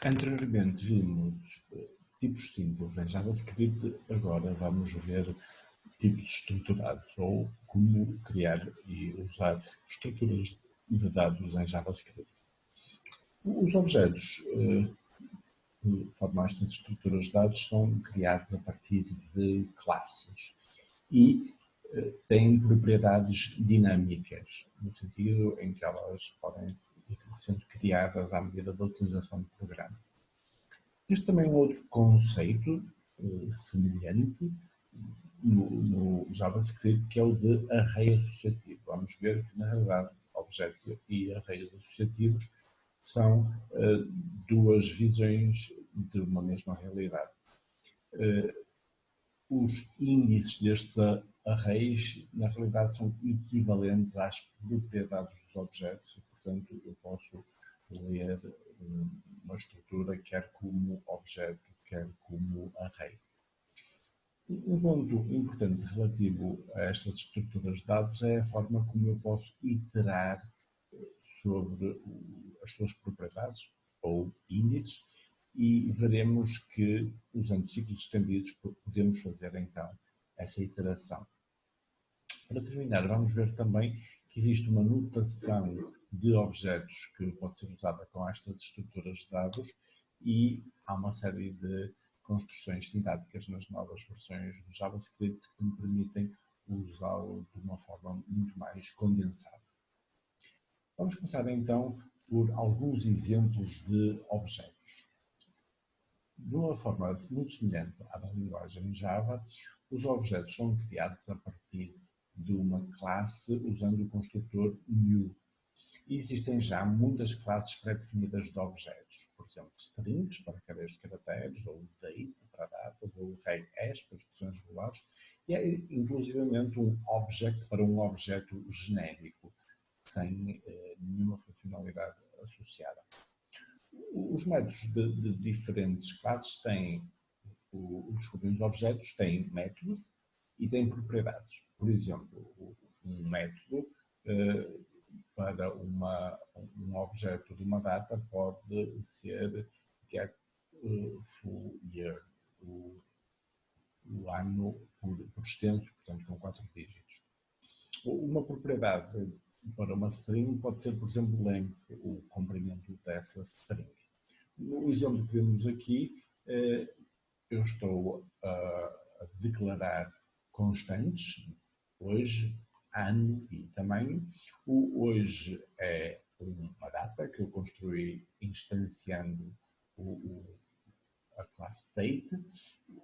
Anteriormente vimos tipos simples em JavaScript, agora vamos ver tipos estruturados ou como criar e usar estruturas de dados em JavaScript. Os objetos formais das estruturas de dados são criados a partir de classes e têm propriedades dinâmicas, no sentido em que elas podem ir sendo criadas à medida da utilização do programa. Existe também um outro conceito semelhante no JavaScript, que é o de array associativo. Vamos ver que, na realidade, objetos e arrays associativos são duas visões de uma mesma realidade. Os índices destes arrays, na realidade, são equivalentes às propriedades dos objetos e, portanto, eu posso ler uma estrutura quer como objeto, quer como array. Um ponto importante relativo a estas estruturas de dados é a forma como eu posso iterar sobre as suas propriedades ou índices e veremos que, usando ciclos estendidos, podemos fazer então essa iteração. Para terminar, vamos ver também que existe uma notação de objetos que pode ser usada com estas estruturas de dados e há uma série de construções sintáticas nas novas versões do JavaScript que me permitem usá-lo de uma forma muito mais condensada. Vamos começar então por alguns exemplos de objetos. De uma forma muito semelhante à da linguagem Java, os objetos são criados a partir de uma classe usando o construtor new. E existem já muitas classes pré-definidas de objetos, por exemplo, strings para cadeias de caracteres, ou date para datas, ou array hash para expressões regulares, e é inclusivamente um object para um objeto genérico, sem nenhuma funcionalidade associada. Os métodos de diferentes classes têm, os objetos têm métodos e têm propriedades. Por exemplo, um método para um objeto de uma data pode ser get full year, o ano por extenso, portanto com 4 dígitos. Uma propriedade para uma string pode ser, por exemplo, length, o comprimento dessa string. No exemplo que vemos aqui, eu estou a declarar constantes, hoje, ano e tamanho. O hoje é uma data que eu construí instanciando a classe date.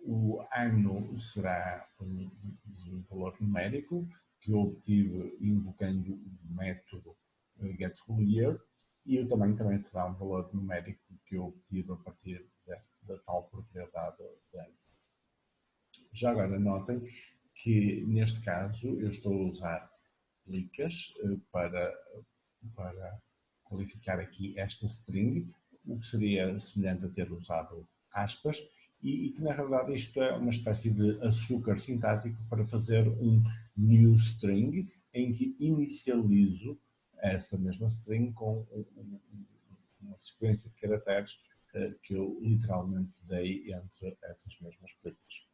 O ano será um valor numérico que eu obtive invocando o método getFullYear, e o tamanho também será um valor numérico que eu obtive a partir da tal propriedade de ano. Já agora notem que neste caso eu estou a usar licas para qualificar aqui esta string, o que seria semelhante a ter usado aspas, e que na realidade isto é uma espécie de açúcar sintático para fazer um new string em que inicializo essa mesma string com uma sequência de caracteres que eu literalmente dei entre essas mesmas plicas.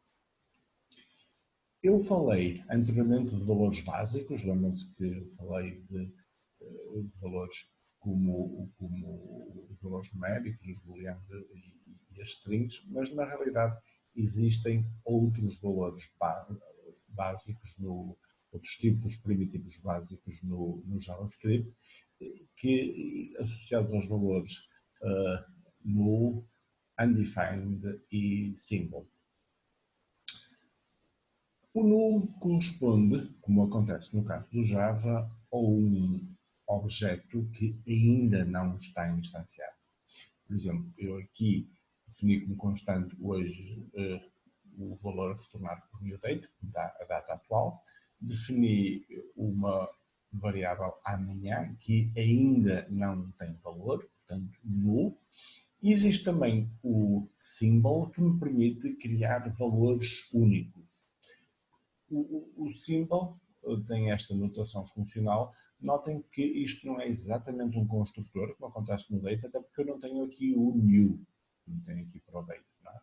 Eu falei anteriormente de valores básicos, lembram-se que falei de valores como os valores numéricos, os booleanos e as strings, mas na realidade existem outros valores básicos, outros tipos primitivos básicos no JavaScript, que associados aos valores null, undefined e symbol. O null corresponde, como acontece no caso do Java, a um objeto que ainda não está instanciado. Por exemplo, eu aqui defini como constante hoje o valor retornado por newDate, a data atual. Defini uma variável amanhã que ainda não tem valor, portanto null. E existe também o symbol que me permite criar valores únicos. O symbol tem esta notação funcional. Notem que isto não é exatamente um construtor, como acontece no date, até porque eu não tenho aqui o new. como tem aqui proveito. Não é?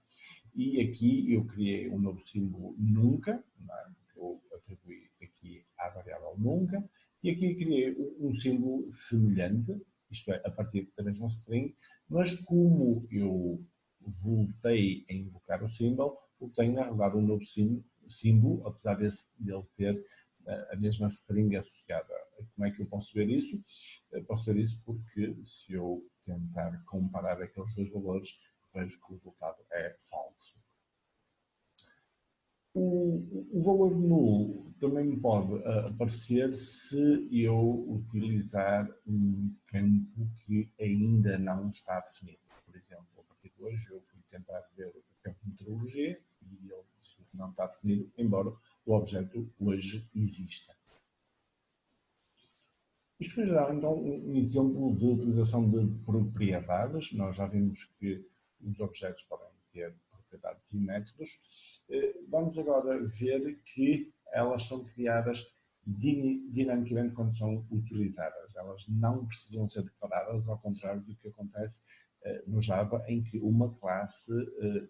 E aqui eu criei um novo símbolo nunca, não é? Eu atribuí aqui à variável nunca, e aqui criei um símbolo semelhante, isto é, a partir da mesma string, mas como eu voltei a invocar o símbolo, eu tenho na realidade um novo símbolo, apesar dele ter a mesma string associada. Como é que eu posso ver isso? Eu posso ver isso porque se eu tentar comparar aqueles dois valores, vejo que o resultado é falso. O valor nulo também pode aparecer se eu utilizar um campo que ainda não está definido. Por exemplo, a partir de hoje eu fui tentar ver o campo de meteorologia e ele não está definido, embora o objeto hoje exista. Isto foi já então um exemplo de utilização de propriedades. Nós já vimos que os objetos podem ter propriedades e métodos. Vamos agora ver que elas são criadas dinamicamente quando são utilizadas. Elas não precisam ser declaradas, ao contrário do que acontece no Java, em que uma classe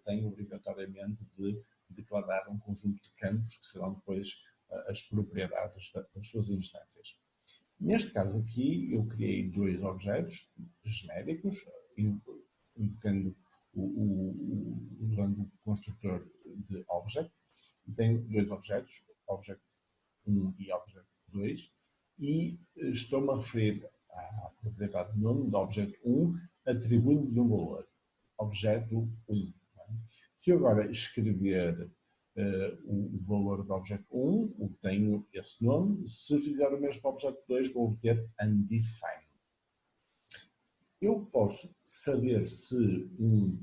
tem obrigatoriamente de declarar um conjunto de campos que serão depois as propriedades das suas instâncias. Neste caso aqui, eu criei dois objetos genéricos, invocando usando o construtor de object. Tenho dois objetos, object 1 e object 2, e estou-me a referir à propriedade de nome do objeto 1, atribuindo-lhe um valor, objeto 1. Se eu agora escrever o valor do objeto 1, obtenho esse nome. Se fizer o mesmo para o objeto 2, vou obter undefined. Eu posso saber se um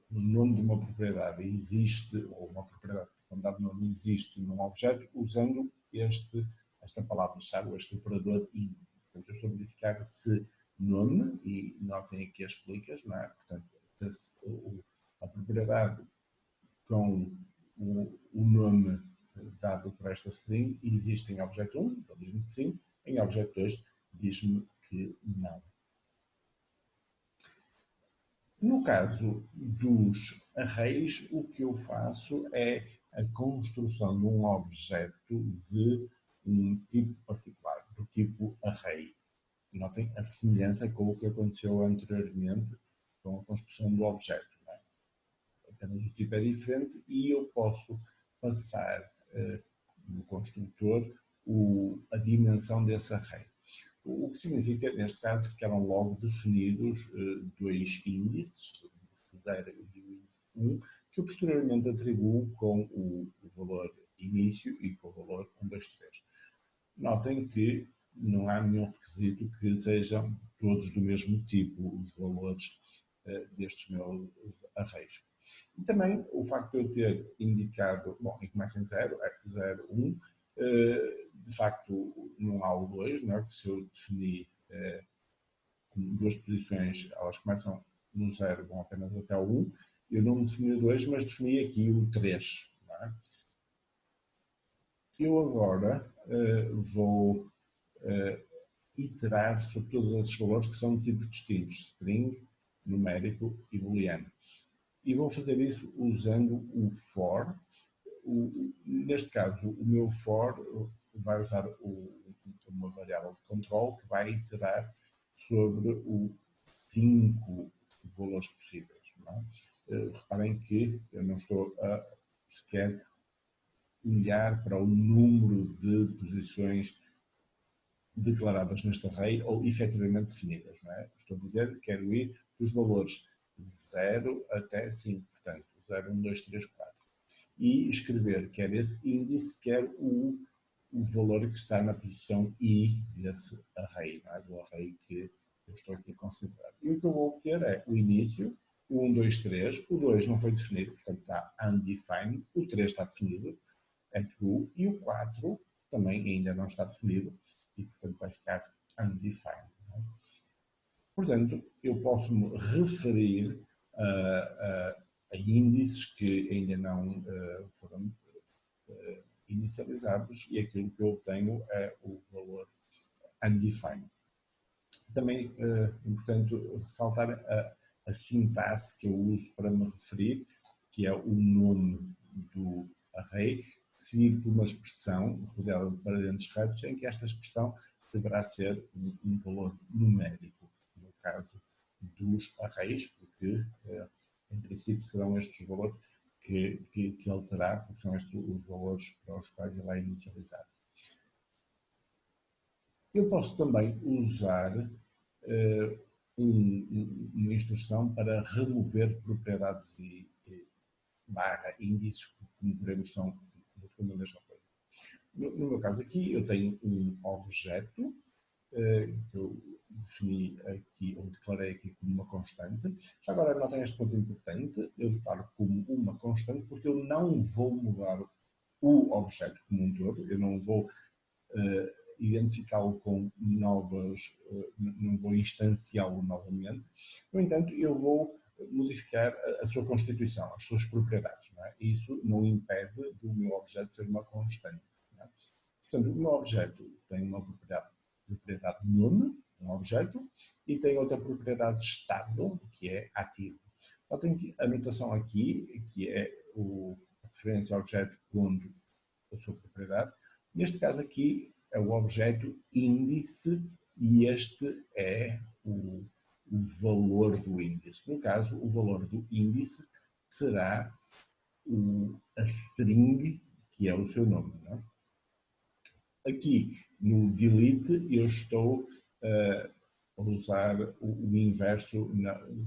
nome de uma propriedade existe, ou uma propriedade com dado nome existe num objeto, usando esta palavra-chave, este operador in. Portanto, eu estou a verificar se nome, e notem aqui as explicas, não é? Portanto, a propriedade com o nome dado por esta string existe em objeto 1, então diz-me que sim, em objeto 2 diz-me que não. No caso dos arrays, o que eu faço é a construção de um objeto de um tipo particular, do tipo array. Notem a semelhança com o que aconteceu anteriormente com a construção do objeto. Não é? Apenas o tipo é diferente e eu posso passar no construtor a dimensão desse array. O que significa, neste caso, que eram logo definidos dois índices, o índice 0 e o índice 1, que eu posteriormente atribuo com o valor início e com o valor 1, 2, 3. Notem que não há nenhum requisito que sejam todos do mesmo tipo os valores destes meus arrays. E também o facto de eu ter indicado, bom, e começa em 0, 0, 1, de facto não há o 2, não é? Que se eu definir duas posições, elas começam no 0, vão apenas até o 1, eu não defini o 2, mas defini aqui o 3. Não é? Eu agora vou iterar sobre todos esses valores que são de tipos distintos, string, numérico e booleano. E vou fazer isso usando o for. Neste caso, o meu for vai usar uma variável de control que vai iterar sobre os 5 valores possíveis. Não é? Reparem que eu não estou a sequer olhar para o número de posições declaradas neste array ou efetivamente definidas. Não é? Estou a dizer que quero ir dos valores de 0 até 5, portanto, 0, 1, 2, 3, 4. E escrever quer esse índice, quer o valor que está na posição I desse array, não é? Do array que eu estou aqui a considerar. E o que eu vou obter é o início, o 1, 2, 3, o 2 não foi definido, portanto está undefined, o 3 está definido, é true, e o 4 também ainda não está definido, e portanto vai ficar undefined. Não é? Portanto, eu posso me referir a índices que ainda não foram inicializados e aquilo que eu obtenho é o valor undefined. Também é importante ressaltar a a sintaxe que eu uso para me referir, que é o nome do array, seguido por uma expressão rodeada de parênteses retos, em que esta expressão deverá ser um valor numérico, no caso dos arrays, porque em princípio serão estes os valores que ele terá, porque são estes os valores para os quais ele vai inicializar. Eu posso também usar uma instrução para remover propriedades e barra índices, como veremos são no fundo a mesma coisa. No meu caso aqui, eu tenho um objeto que eu defini aqui, ou declarei aqui como uma constante. Já agora notem este ponto importante, eu declaro como uma constante porque eu não vou mudar o objeto como um todo, eu não vou identificá-lo com novas, não vou instanciá-lo novamente. No entanto, eu vou modificar a sua constituição, as suas propriedades. Não é? Isso não impede do meu objeto ser uma constante. Não é? Portanto, o meu objeto tem uma propriedade nome, um objeto, e tem outra propriedade de estado, que é ativo. Eu tenho a notação aqui, que é a referência ao objeto quando a sua propriedade. Neste caso aqui é o objeto índice e este é o valor do índice. No caso, o valor do índice será a string, que é o seu nome. Não é? Aqui no delete eu estou a usar o inverso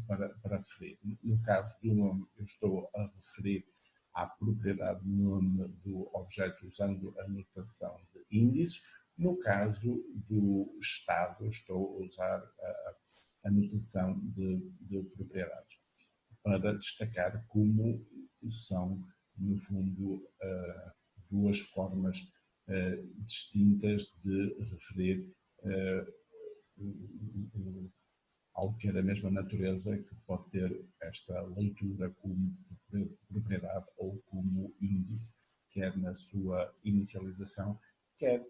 para referir. No caso do nome eu estou a referir à propriedade nome do objeto usando a notação de índices. No caso do estado estou a usar a notação de propriedades para destacar como são, no fundo, duas formas distintas de referir algo que é da mesma natureza, que pode ter esta leitura como propriedade ou como índice, quer na sua inicialização, quer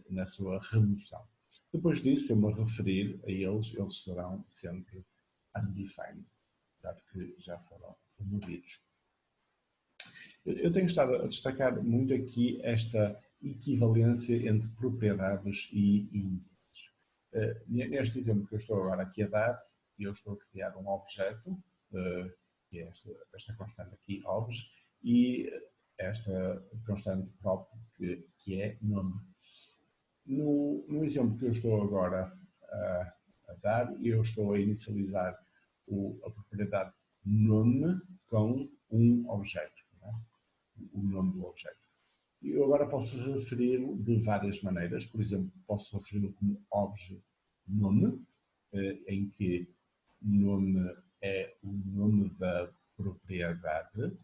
na sua remoção. Depois disso, eu me referir a eles serão sempre undefined, dado que já foram removidos. Eu tenho estado a destacar muito aqui esta equivalência entre propriedades e índices. Neste exemplo que eu estou agora aqui a dar, eu estou a criar um objeto, que é esta constante aqui, obj, e esta constante prop, que é nome. No exemplo que eu estou agora a dar, eu estou a inicializar a propriedade nome com um objeto, não é? O nome do objeto. Eu agora posso referi-lo de várias maneiras. Por exemplo, posso referi-lo como obj nome, em que nome é o nome da propriedade.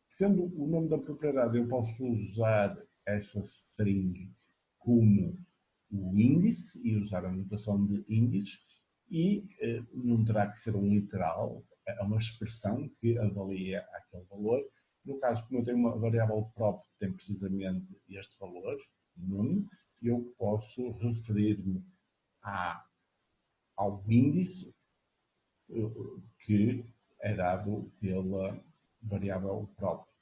Sendo o nome da propriedade, eu posso usar essa string como o índice e usar a notação de índice, e não terá que ser um literal, é uma expressão que avalia aquele valor. No caso, como eu tenho uma variável própria que tem precisamente este valor, nome, eu posso referir-me ao índice que é dado pela variável própria.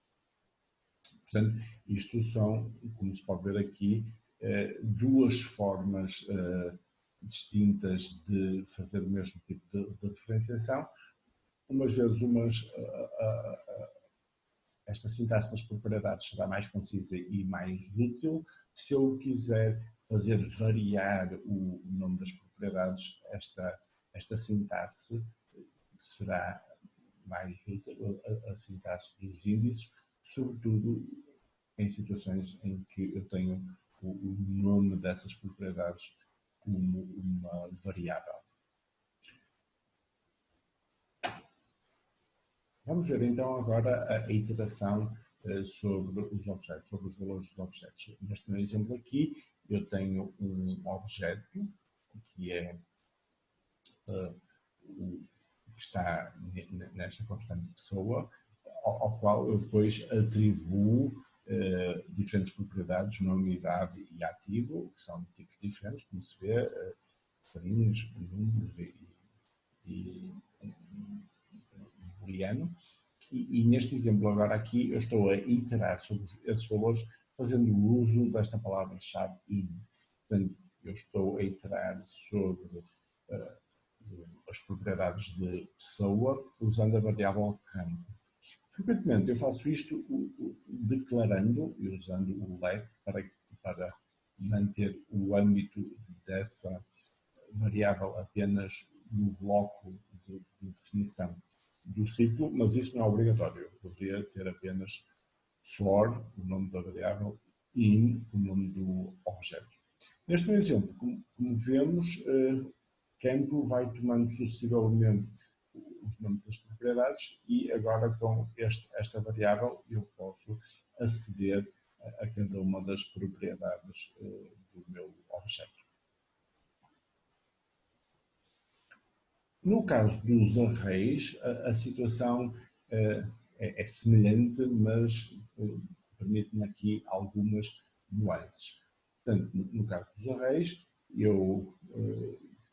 Portanto, isto são, como se pode ver aqui, duas formas distintas de fazer o mesmo tipo de referenciação. Umas vezes, esta sintaxe das propriedades será mais concisa e mais útil. Se eu quiser fazer variar o nome das propriedades, esta sintaxe será mais útil, a sintaxe dos índices, sobretudo em situações em que eu tenho o nome dessas propriedades como uma variável. Vamos ver então agora a iteração sobre os objetos, sobre os valores dos objetos. Neste meu exemplo aqui, eu tenho um objeto que é que está nesta constante pessoa, ao qual eu depois atribuo diferentes propriedades, nome, idade e ativo, que são tipos diferentes, como se vê, strings, números e booleano, e neste exemplo agora aqui eu estou a iterar sobre esses valores fazendo uso desta palavra-chave in. Portanto, eu estou a iterar sobre as propriedades de pessoa usando a variável campo. Frequentemente eu faço isto declarando e usando o let para manter o âmbito dessa variável apenas no bloco de definição do ciclo, mas isso não é obrigatório. Eu poderia ter apenas for, o nome da variável, in, o nome do objeto. Neste exemplo, como vemos, campo vai tomando sucessivamente os nomes das propriedades e agora com esta variável eu posso aceder a cada uma das propriedades do meu objeto. No caso dos arrays, a situação é semelhante, mas permite-me aqui algumas nuances. Portanto, no caso dos arrays, eu,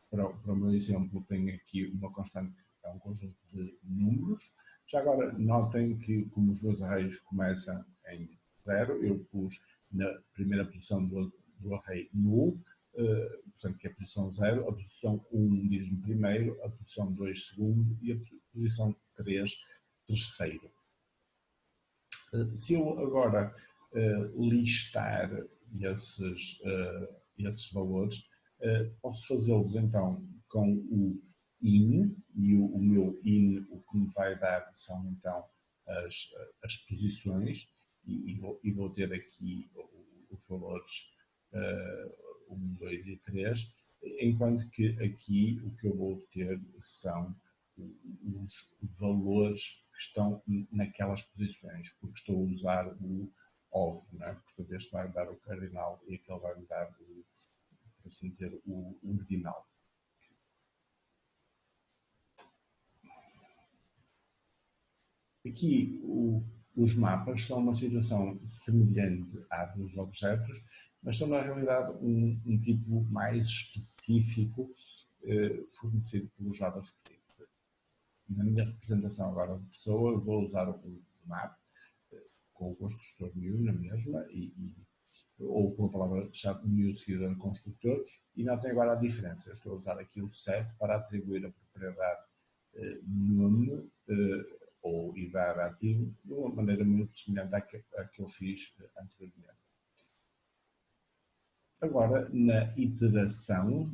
para o meu exemplo, tenho aqui uma constante que é um conjunto de números. Já agora, notem que, como os meus arrays começam em 0, eu pus na primeira posição do array null, portanto, que é a posição 0, a posição 1 diz-me primeiro, a posição 2 segundo e a posição 3 terceiro. Se eu agora listar esses valores, posso fazê-los então com o in, e o meu in o que me vai dar são então as posições, e vou ter aqui os valores 1, 2 e 3, enquanto que aqui o que eu vou ter são os valores que estão naquelas posições, porque estou a usar o of, não é? Portanto, este vai me dar o cardinal e aquele vai me dar, por assim dizer, o ordinal. Aqui os mapas são uma situação semelhante à dos objetos, mas são na realidade um tipo mais específico fornecido pelo JavaScript. Na minha representação agora de pessoa, eu vou usar um map com o construtor new na mesma, ou com a palavra-chave new seguida no construtor, e notem agora a diferença. Eu estou a usar aqui o set para atribuir a propriedade nome ou idade ativo de uma maneira muito semelhante à que eu fiz anteriormente. Agora, na iteração,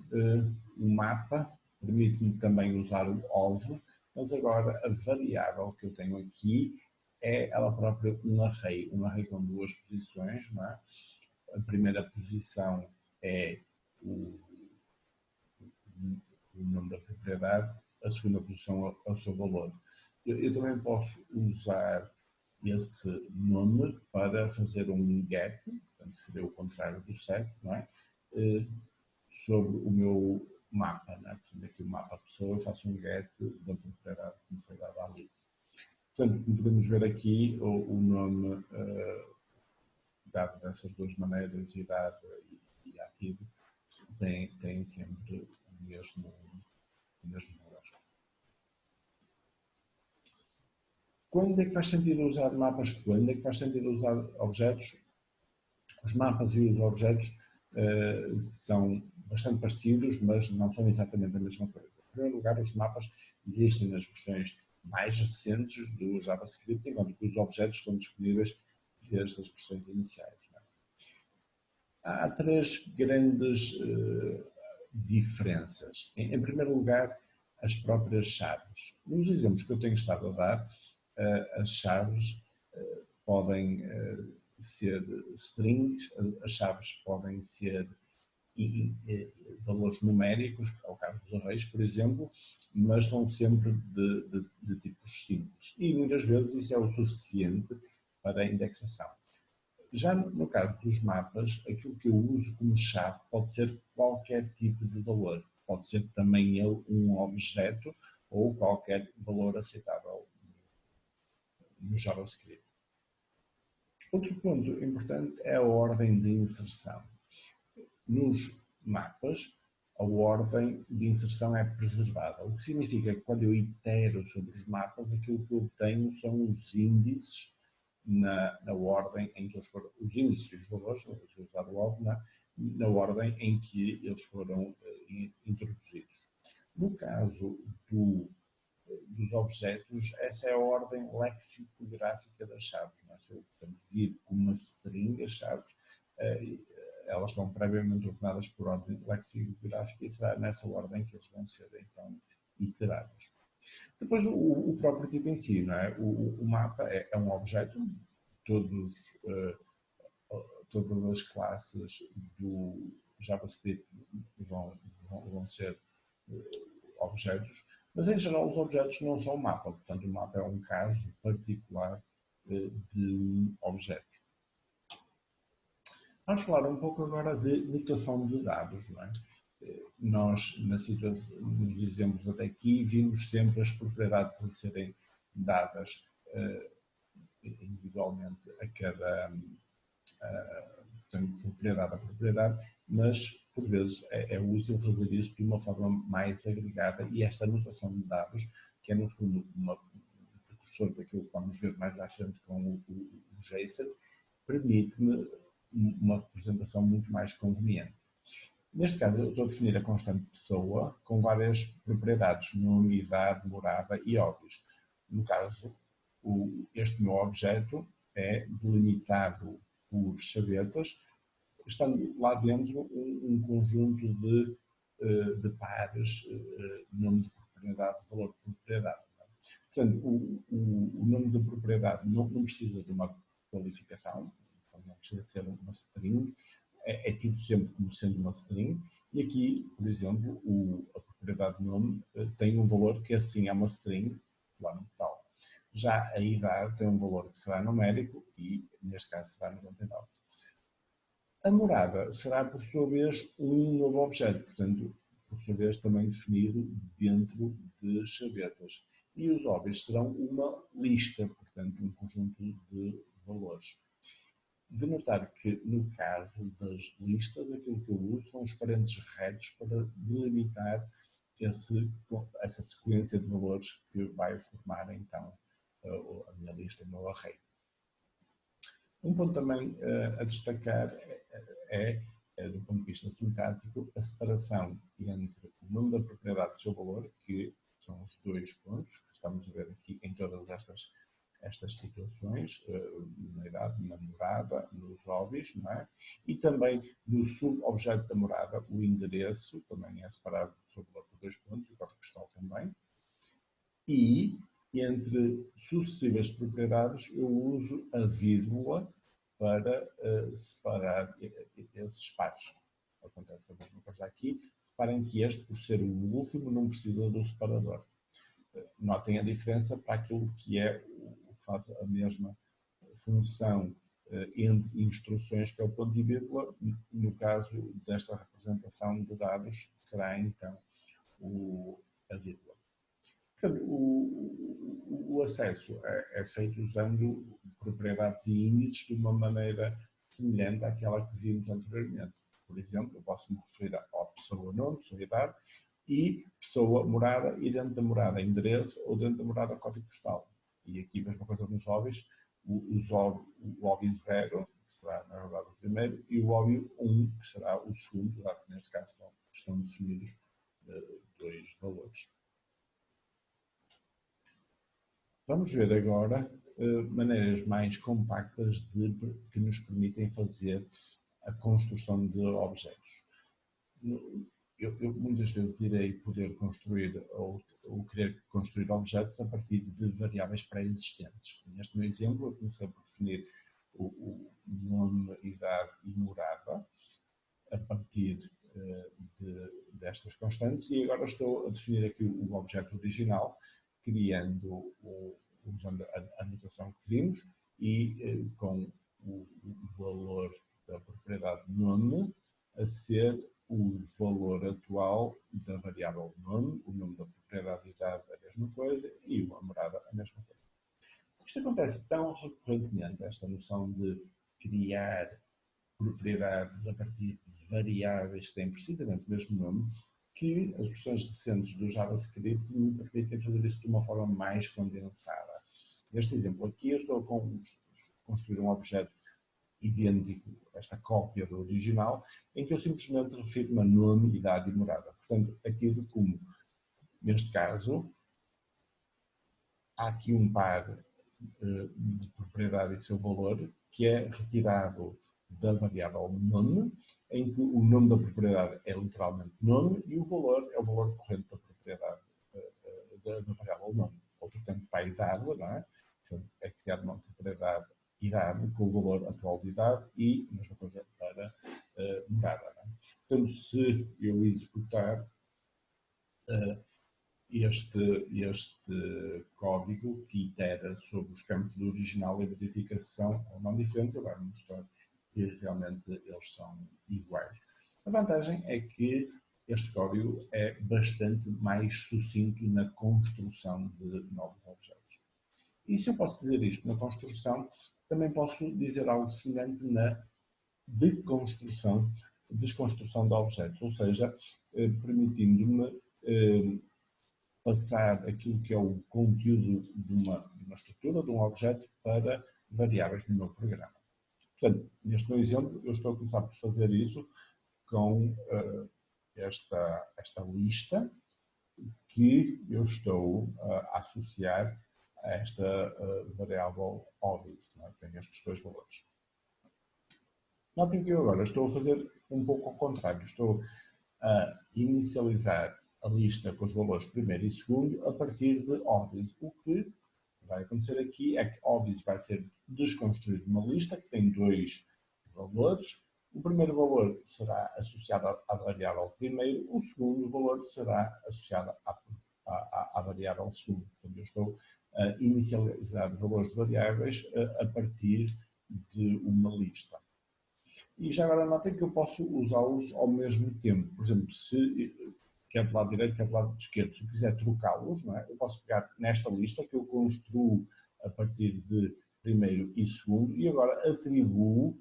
o mapa permite-me também usar o of, mas agora a variável que eu tenho aqui é ela própria um array com duas posições, não é? A primeira posição é o nome da propriedade, a segunda posição é o seu valor. Eu também posso usar esse nome para fazer um get, portanto seria o contrário do set, não é? Sobre o meu mapa, não é? Portanto, aqui o mapa pessoa, eu faço um get da propriedade que me foi dada ali. Portanto, como podemos ver aqui, o nome dado dessas duas maneiras, idade e ativo, tem sempre o mesmo valor. Quando é que faz sentido usar mapas? Quando é que faz sentido usar objetos? Os mapas e os objetos são bastante parecidos, mas não são exatamente a mesma coisa. Em primeiro lugar, os mapas existem nas versões mais recentes do JavaScript, enquanto que os objetos estão disponíveis desde as versões iniciais. Há três grandes diferenças. Em primeiro lugar, as próprias chaves. Nos exemplos que eu tenho estado a dar, as chaves podem ser strings, as chaves podem ser valores numéricos, ao caso dos arrays, por exemplo, mas são sempre de tipos simples. E muitas vezes isso é o suficiente para a indexação. Já no caso dos mapas, aquilo que eu uso como chave pode ser qualquer tipo de valor. Pode ser também ele um objeto ou qualquer valor aceitável no JavaScript. Outro ponto importante é a ordem de inserção. Nos mapas, a ordem de inserção é preservada. O que significa que quando eu itero sobre os mapas, aquilo que eu obtenho são os índices na ordem em que eles foram, os índices e os valores, vou usar o óbvio, na ordem em que eles foram introduzidos. No caso dos objetos, essa é a ordem lexicográfica das chaves. Se eu vir com uma string as chaves, elas estão previamente ordenadas por ordem lexicográfica e será nessa ordem que eles vão ser, então, iterados. Depois, o próprio tipo em si, não é? O mapa é um objeto, todas as classes do JavaScript vão ser objetos, mas em geral os objetos não são mapa, portanto o mapa é um caso particular de objeto. Vamos falar um pouco agora de notação de dados, não é? Nós, nos exemplos até aqui, vimos sempre as propriedades a serem dadas individualmente a cada propriedade a propriedade, mas por vezes é útil fazer isso de uma forma mais agregada e esta anotação de dados, que é no fundo um precursor daquilo que vamos ver mais à frente com o JSON, permite-me uma representação muito mais conveniente. Neste caso, eu estou a definir a constante pessoa com várias propriedades, nome, idade, morada e óbvios. No caso, este meu objeto é delimitado por chavetas, estando lá dentro um conjunto de pares, nome de propriedade, valor de propriedade. Portanto, o nome de propriedade não precisa de uma qualificação, não precisa ser uma string, é tido sempre como sendo uma string, e aqui, por exemplo, a propriedade nome tem um valor que assim é uma string, lá no total. Já a idade tem um valor que será numérico e, neste caso, será 99. A morada será, por sua vez, um novo objeto, portanto, por sua vez, também definido dentro de chavetas. E os óbvios serão uma lista, portanto, um conjunto de valores. De notar que, no caso das listas, aquilo que eu uso são os parênteses retos para delimitar essa sequência de valores que vai formar, então, a minha lista, o meu array. Um ponto também a destacar é, do ponto de vista sintático, a separação entre o nome da propriedade e o seu valor, que são os dois pontos que estamos a ver aqui em todas estas situações, na idade, na morada, nos óbvios, não é? E também no subobjeto da morada, o endereço, também é separado do seu valor por dois pontos, o código postal também. E entre sucessivas propriedades eu uso a vírgula para separar esses pares. Acontece a mesma coisa aqui. Reparem que este, por ser o último, não precisa do separador. Notem a diferença para aquilo que é o que faz a mesma função entre instruções, que é o ponto e vírgula. No caso desta representação de dados, será então a vírgula. Portanto, o acesso é feito usando propriedades e índices de uma maneira semelhante àquela que vimos anteriormente. Por exemplo, eu posso me referir à pessoa nome, pessoa idade, e pessoa morada, e dentro da morada endereço, ou dentro da morada código postal. E aqui a mesma coisa nos óbvios, o óbvio 0, que será na verdade o primeiro, e o óbvio 1, que será o segundo, já que neste caso estão definidos dois valores. Vamos ver agora maneiras mais compactas que nos permitem fazer a construção de objetos. Eu muitas vezes irei poder construir ou querer construir objetos a partir de variáveis pré-existentes. Neste meu exemplo, eu comecei por definir o nome, idade e morada a partir destas constantes e agora estou a definir aqui o objeto original, usando a notação que vimos e com o valor da propriedade nome a ser o valor atual da variável nome, o nome da propriedade idade a mesma coisa e a morada a mesma coisa. Isto acontece tão recorrentemente, esta noção de criar propriedades a partir variáveis que têm precisamente o mesmo nome, que as versões recentes do JavaScript me permitem fazer isso de uma forma mais condensada. Neste exemplo aqui eu estou a construir um objeto idêntico, esta cópia do original, em que eu simplesmente refiro-me a nome, idade e morada. Portanto, aquilo como, neste caso, há aqui um par de propriedade e seu valor, que é retirado da variável nome, em que o nome da propriedade é literalmente nome e o valor é o valor corrente da propriedade da variável nome. Ou, portanto, para a idade, não é? Portanto, é criada uma propriedade idade com o valor atual de idade e a mesma coisa para morada. Não é? Portanto, se eu executar este código que itera sobre os campos do original e verifica se são ou não diferentes, vai mostrar que realmente eles são iguais. A vantagem é que este código é bastante mais sucinto na construção de novos objetos. E se eu posso dizer isto na construção, também posso dizer algo semelhante na desconstrução de objetos, ou seja, permitindo-me passar aquilo que é o conteúdo de uma estrutura, de um objeto, para variáveis no meu programa. Portanto, neste meu exemplo, eu estou a começar por fazer isso com esta lista que eu estou a associar a esta variável hobbies, é? Tem estes dois valores. Notem que eu agora estou a fazer um pouco ao contrário. Estou a inicializar a lista com os valores primeiro e segundo a partir de hobbies. O que vai acontecer aqui é que hobbies vai ser desconstruído uma lista que tem dois valores. O primeiro valor será associado à variável primeiro, o segundo valor será associado à variável segundo. Portanto, eu estou a inicializar os valores de variáveis a partir de uma lista. E já agora notem que eu posso usá-los ao mesmo tempo. Por exemplo, se quer do lado direito, quer do lado esquerdo, se eu quiser trocá-los, não é? Eu posso pegar nesta lista que eu construo a partir de primeiro e segundo e agora atribuo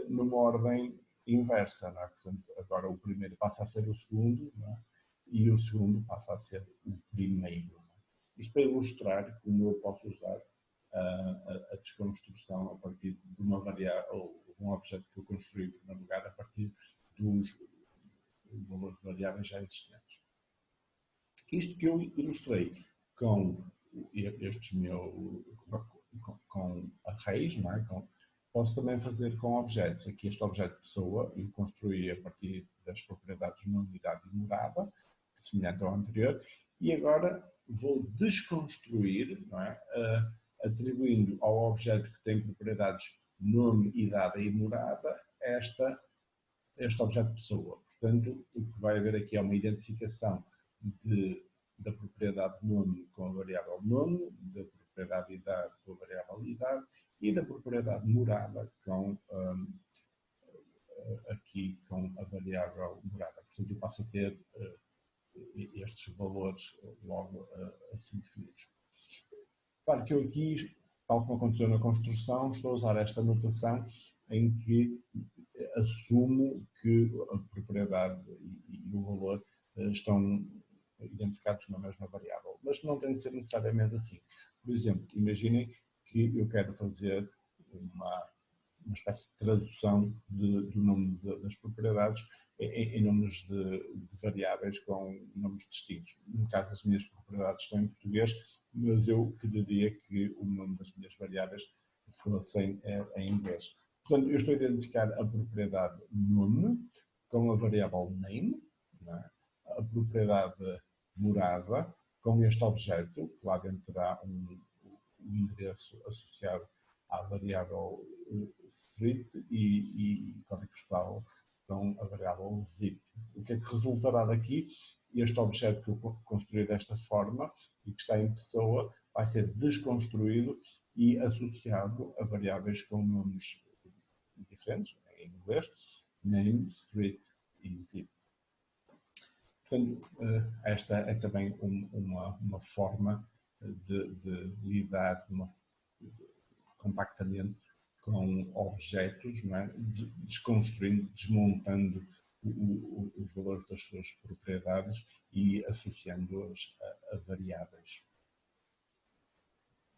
numa ordem inversa. Não é? Portanto, agora o primeiro passa a ser o segundo, não é? E o segundo passa a ser o primeiro. Não é? Isto para ilustrar como eu posso usar a desconstrução a partir de uma variável, um objeto que eu construí em primeiro lugar a partir dos valores de variáveis já existentes. Isto que eu ilustrei com estes com arrays, não é? Posso também fazer com objetos. Aqui este objeto pessoa eu construí a partir das propriedades nome, idade e morada, semelhante ao anterior, e agora vou desconstruir, não é? Atribuindo ao objeto que tem propriedades nome, idade e morada este objeto pessoa. Portanto, o que vai haver aqui é uma identificação da propriedade nome com a variável nome, da propriedade idade com a variável idade e da propriedade morada aqui com a variável morada. Portanto, eu passo a ter estes valores logo assim definidos. Claro que eu aqui, tal como aconteceu na construção, estou a usar esta notação em que assumo que a propriedade e o valor estão identificados na mesma variável. Mas não tem de ser necessariamente assim. Por exemplo, imaginem que eu quero fazer uma espécie de tradução do nome das propriedades em nomes de variáveis com nomes distintos. No caso, as minhas propriedades estão em português, mas eu quereria que o nome das minhas variáveis fossem em inglês. Portanto, eu estou a identificar a propriedade nome com a variável name, é? A propriedade morada com este objeto, que lá dentro terá um endereço associado à variável street e código postal com a variável zip. O que é que resultará daqui? Este objeto que eu construí desta forma e que está em pessoa vai ser desconstruído e associado a variáveis com nomes diferentes, em inglês, name, street e zip. Portanto, esta é também uma forma de lidar compactamente com objetos, não é? Desconstruindo, desmontando os valores das suas propriedades e associando-as a variáveis.